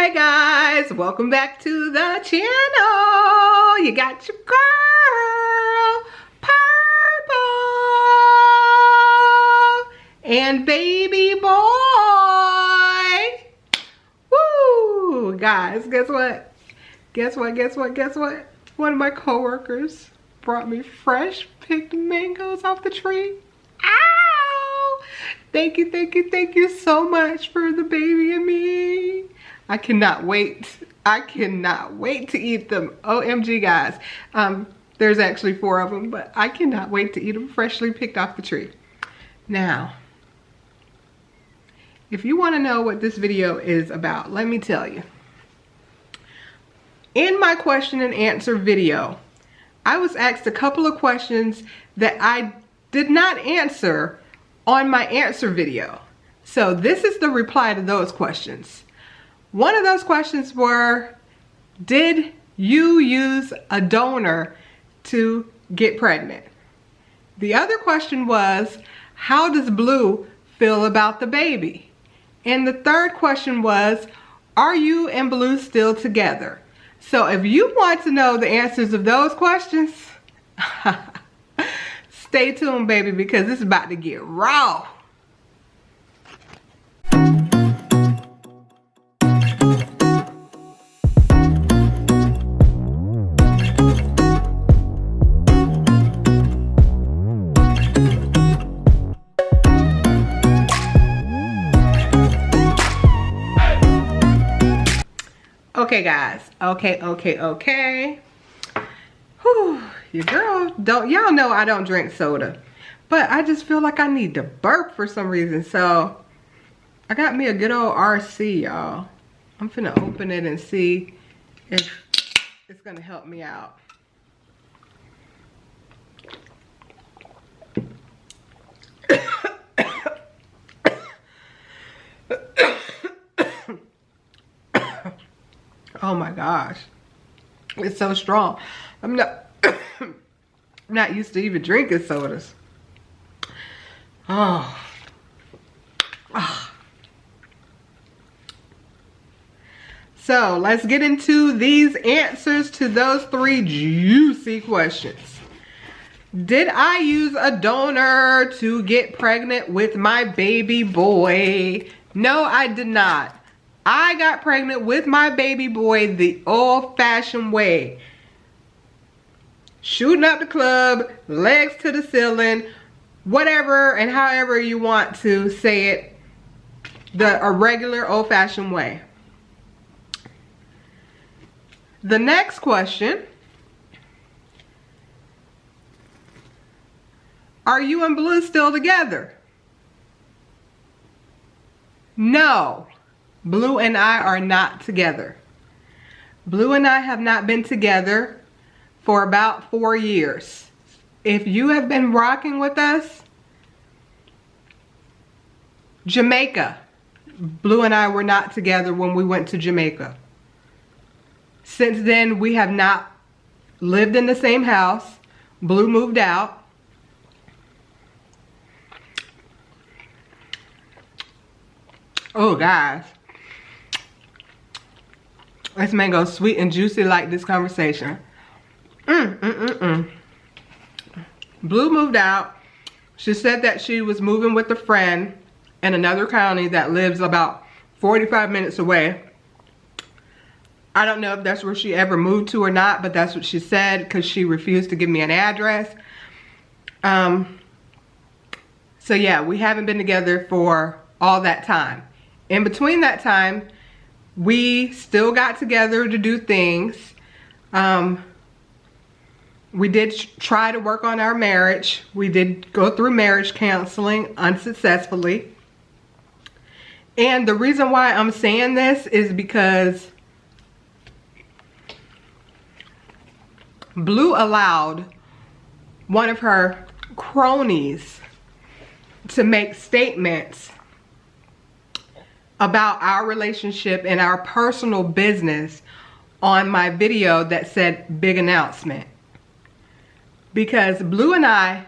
Hey guys, welcome back to the channel. You got your girl, Purple, and baby boy. Woo! Guys, guess what? Guess what? One of my coworkers brought me fresh picked mangoes off the tree. Ow! Thank you so much for the baby and me. I cannot wait. I cannot wait to eat them. OMG, guys. There's actually 4 of them, but I cannot wait to eat them freshly picked off the tree. Now, if you want to know what this video is about, let me tell you. In my question and answer video, I was asked a couple of questions that I did not answer on my answer video. So this is the reply to those questions. One of those questions were, did you use a donor to get pregnant? The other question was, how does Blue feel about the baby? And the third question was, are you and Blue still together? So if you want to know the answers of those questions, stay tuned, baby, because it's about to get raw. Okay, guys. Okay. Whew, your girl y'all know I don't drink soda, but I just feel like I need to burp for some reason. So I got me a good old RC, y'all. I'm finna open it and see if it's gonna help me out. Oh my gosh, it's so strong. I'm not used to even drinking sodas. Oh. So let's get into these answers to those 3 juicy questions. Did I use a donor to get pregnant with my baby boy? No, I did not. I got pregnant with my baby boy the old-fashioned way. Shooting up the club, legs to the ceiling, whatever and however you want to say it, a regular old-fashioned way. The next question, are you and Blue still together? No. Blue and I are not together. Blue and I have not been together for about 4 years. If you have been rocking with us, Jamaica. Blue and I were not together when we went to Jamaica. Since then, we have not lived in the same house. Blue moved out. Oh, guys. This mango is sweet and juicy like this conversation. Blue moved out. She said that she was moving with a friend in another county that lives about 45 minutes away. I don't know if that's where she ever moved to or not, but that's what she said because she refused to give me an address. So yeah, we haven't been together for all that time. In between that time, we still got together to do things. We did try to work on our marriage. We did go through marriage counseling unsuccessfully. And the reason why I'm saying this is because Blue allowed one of her cronies to make statements about our relationship and our personal business on my video that said big announcement. Because Blue and I,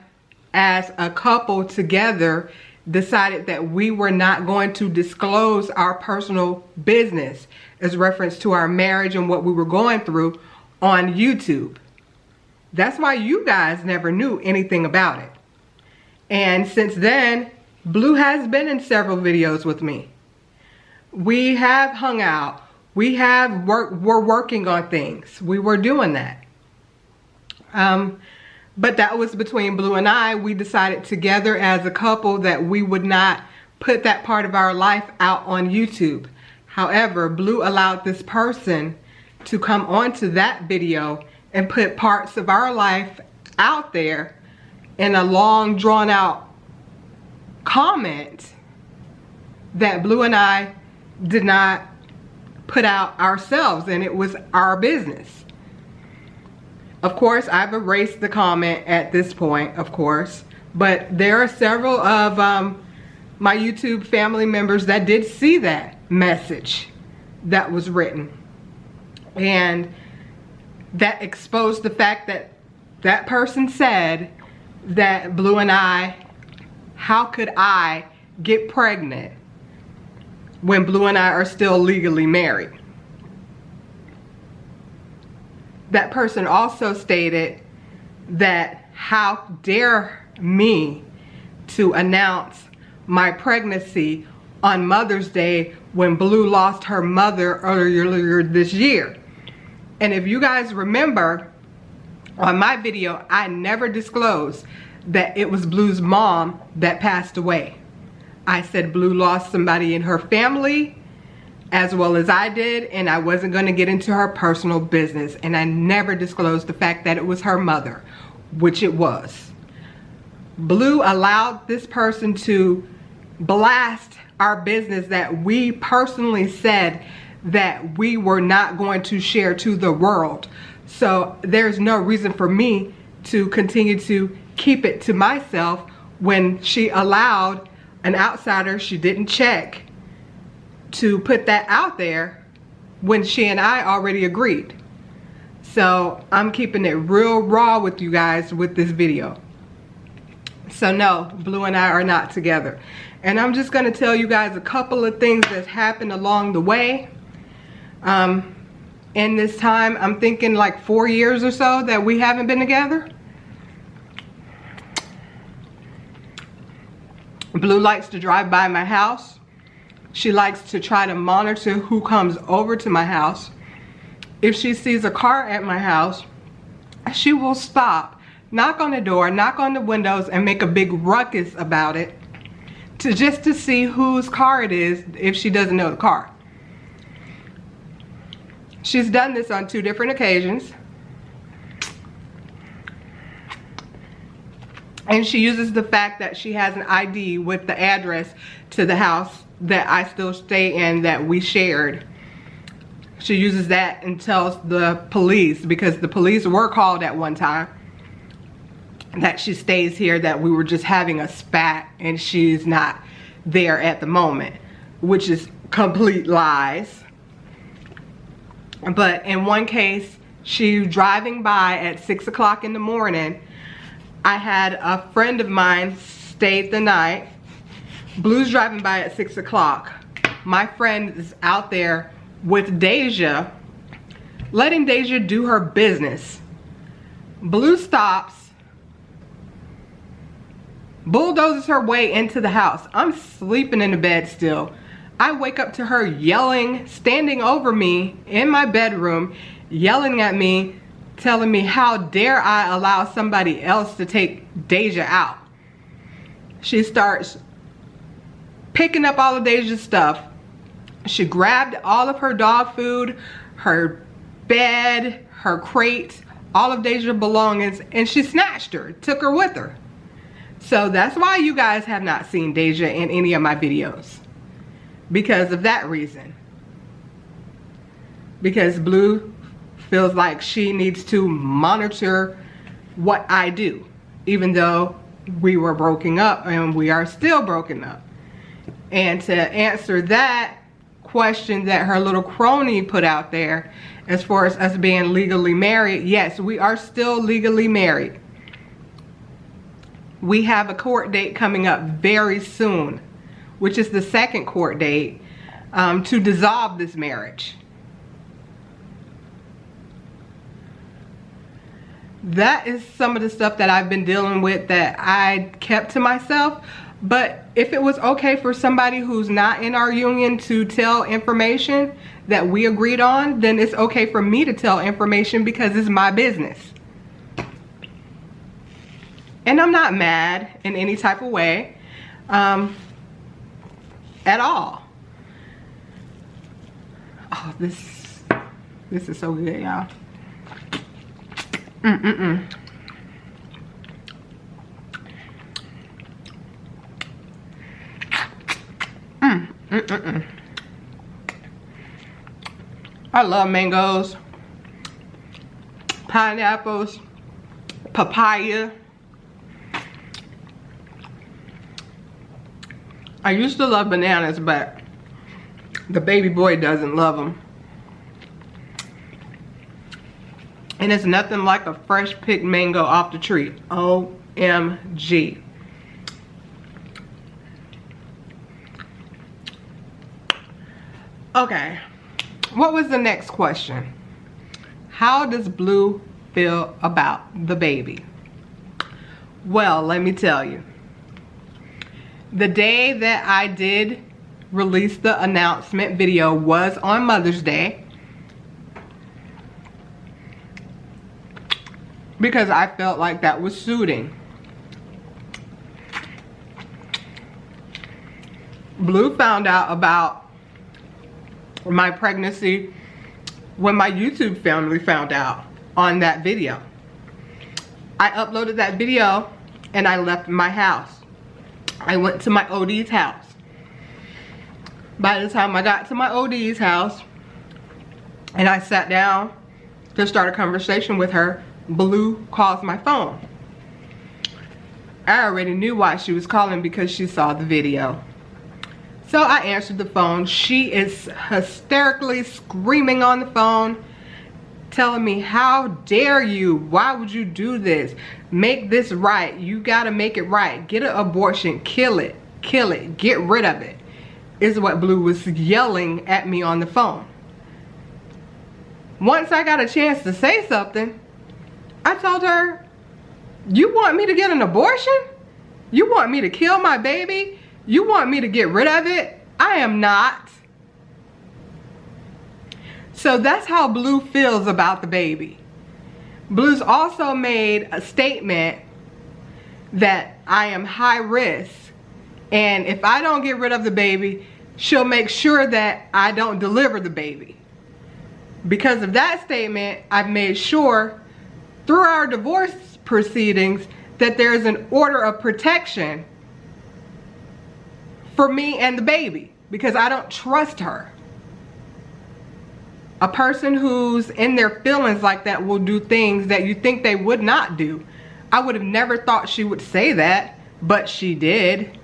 as a couple together, decided that we were not going to disclose our personal business as reference to our marriage and what we were going through on YouTube. That's why you guys never knew anything about it. And since then, Blue has been in several videos with me. We have hung out. We're working on things. We were doing that. But that was between Blue and I. We decided together as a couple that we would not put that part of our life out on YouTube. However, Blue allowed this person to come onto that video and put parts of our life out there in a long drawn out comment that Blue and I did not put out ourselves, and it was our business. Of course, I've erased the comment at this point, of course, but there are several of my YouTube family members that did see that message that was written, and that exposed the fact that that person said that Blue and I, how could I get pregnant when Blue and I are still legally married? That person also stated that how dare me to announce my pregnancy on Mother's Day when Blue lost her mother earlier this year. And if you guys remember, on my video, I never disclosed that it was Blue's mom that passed away. I said Blue lost somebody in her family as well as I did, and I wasn't going to get into her personal business, and I never disclosed the fact that it was her mother, which it was. Blue allowed this person to blast our business that we personally said that we were not going to share to the world. So there's no reason for me to continue to keep it to myself when she allowed an outsider she didn't check to put that out there when she and I already agreed. So I'm keeping it real raw with you guys with this video. So no, Blue and I are not together. And I'm just going to tell you guys a couple of things that's happened along the way. In this time, I'm thinking like 4 years or so that we haven't been together. Blue likes to drive by my house. She likes to try to monitor who comes over to my house. If she sees a car at my house, she will stop, knock on the door, knock on the windows, and make a big ruckus about it just to see whose car it is if she doesn't know the car. She's done this on 2 different occasions. And she uses the fact that she has an ID with the address to the house that I still stay in that we shared. She uses that and tells the police, because the police were called at one time, that she stays here, that we were just having a spat and she's not there at the moment, which is complete lies. But in one case, she was driving by at 6 o'clock in the morning. I had a friend of mine stayed the night. Blue's driving by at 6 o'clock. My friend is out there with Deja, letting Deja do her business. Blue stops, bulldozes her way into the house. I'm sleeping in the bed still. I wake up to her yelling, standing over me in my bedroom, yelling at me, telling me how dare I allow somebody else to take Deja out. She starts picking up all of Deja's stuff. She grabbed all of her dog food, her bed, her crate, all of Deja's belongings, and she snatched her, took her with her. So that's why you guys have not seen Deja in any of my videos. Because of that reason. Because Blue feels like she needs to monitor what I do, even though we were broken up and we are still broken up. And to answer that question that her little crony put out there, as far as us being legally married, yes, we are still legally married. we have a court date coming up very soon, which is the second court date, to dissolve this marriage. That is some of the stuff that I've been dealing with that I kept to myself. But if it was okay for somebody who's not in our union to tell information that we agreed on, then it's okay for me to tell information because it's my business. And I'm not mad in any type of way at all. Oh, this is so good, y'all. I love mangoes, pineapples, papaya. I used to love bananas, but the baby boy doesn't love them. And it's nothing like a fresh picked mango off the tree. OMG. Okay, what was the next question? How does Blue feel about the baby? Well, let me tell you. The day that I did release the announcement video was on Mother's Day, because I felt like that was suiting. Blue found out about my pregnancy when my YouTube family found out on that video. I uploaded that video and I left my house. I went to my OD's house. By the time I got to my OD's house and I sat down to start a conversation with her, Blue calls my phone. I already knew why she was calling because she saw the video. So I answered the phone. She is hysterically screaming on the phone, telling me, how dare you? Why would you do this? Make this right. You gotta make it right. Get an abortion. Kill it. Kill it. Get rid of it. Is what Blue was yelling at me on the phone. Once I got a chance to say something, I told her, you want me to get an abortion? You want me to kill my baby? You want me to get rid of it? I am not. So that's how Blue feels about the baby. Blue's also made a statement that I am high risk, and if I don't get rid of the baby, she'll make sure that I don't deliver the baby. Because of that statement, I've made sure through our divorce proceedings that there is an order of protection for me and the baby, because I don't trust her. A person who's in their feelings like that will do things that you think they would not do. I would have never thought she would say that, but she did.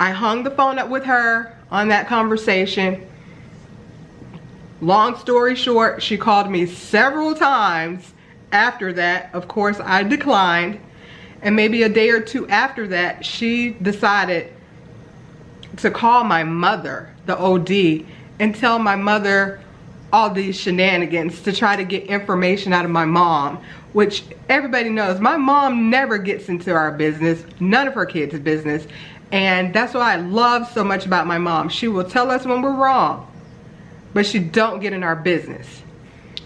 I hung the phone up with her on that conversation. Long story short, she called me several times after that. Of course, I declined. And maybe a day or two after that, she decided to call my mother, the OD, and tell my mother all these shenanigans to try to get information out of my mom, which everybody knows my mom never gets into our business, none of her kids' business. And that's what I love so much about my mom. She will tell us when we're wrong, but she don't get in our business.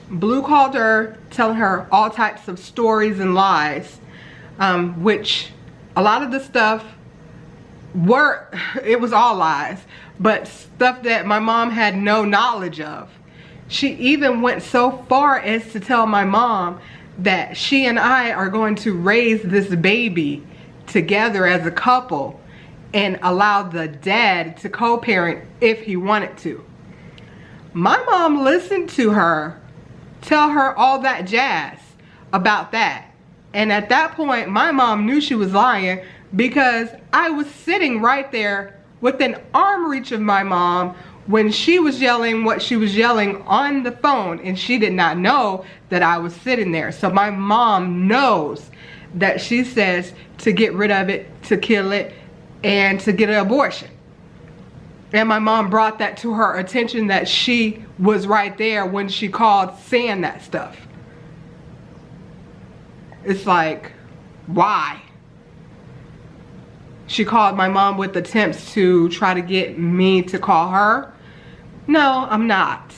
Blue called her, telling her all types of stories and lies, which a lot of the stuff it was all lies, but stuff that my mom had no knowledge of. She even went so far as to tell my mom that she and I are going to raise this baby together as a couple and allow the dad to co-parent if he wanted to. My mom listened to her tell her all that jazz about that. And at that point, my mom knew she was lying, because I was sitting right there within arm reach of my mom when she was yelling what she was yelling on the phone, and she did not know that I was sitting there. So my mom knows that she says to get rid of it, to kill it, and to get an abortion. And my mom brought that to her attention, that she was right there when she called saying that stuff. It's like, why? She called my mom with attempts to try to get me to call her. No, I'm not.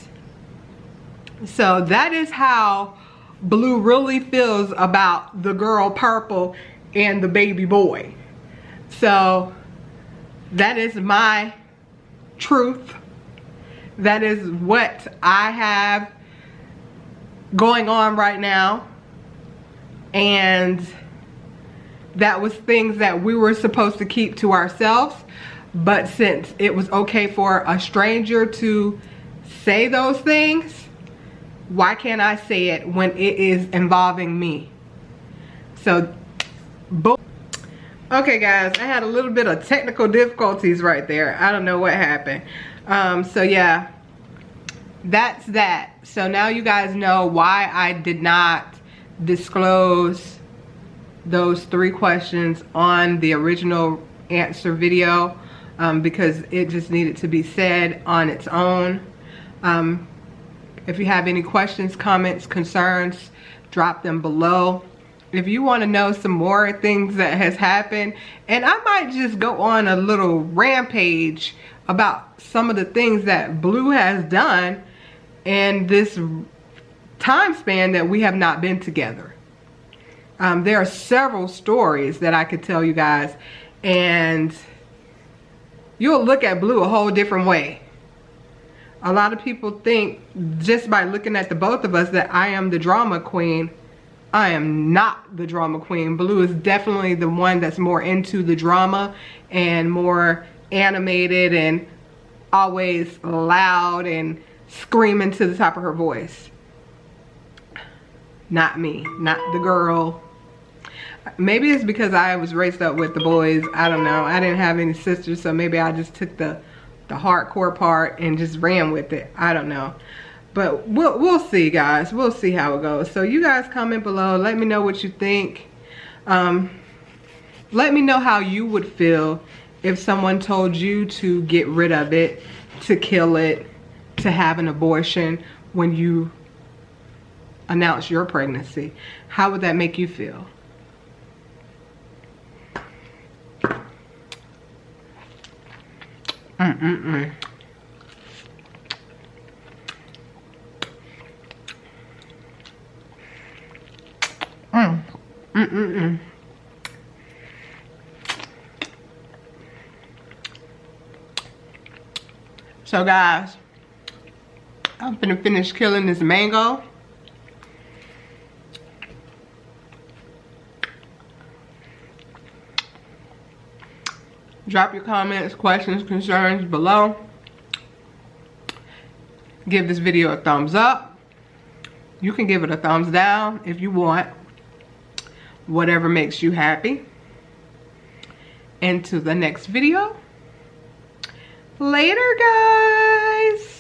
So that is how Blue really feels about the girl Purple and the baby boy. So that is my truth. That is what I have going on right now. And that was things that we were supposed to keep to ourselves. But since it was okay for a stranger to say those things, why can't I say it when it is involving me? So, boom. Okay guys, I had a little bit of technical difficulties right there. I don't know what happened. So yeah, that's that. So now you guys know why I did not disclose those 3 questions on the original answer video, because it just needed to be said on its own. If you have any questions, comments, concerns, drop them below. If you want to know some more things that has happened, and I might just go on a little rampage about some of the things that Blue has done in this time span that we have not been together. There are several stories that I could tell you guys, and you'll look at Blue a whole different way. A lot of people think just by looking at the both of us that I am the drama queen. I am not the drama queen. Blue is definitely the one that's more into the drama and more animated and always loud and screaming to the top of her voice. Not me, not the girl. Maybe it's because I was raised up with the boys. I don't know. I didn't have any sisters, so maybe I just took the hardcore part and just ran with it. I don't know. But we'll see, guys. We'll see how it goes. So you guys comment below. Let me know what you think. Let me know how you would feel if someone told you to get rid of it, to kill it, to have an abortion when you announce your pregnancy. How would that make you feel? So guys, I'm gonna finish killing this mango. Drop your comments, questions, concerns below. Give this video a thumbs up. You can give it a thumbs down if you want. Whatever makes you happy. And to the next video. Later, guys.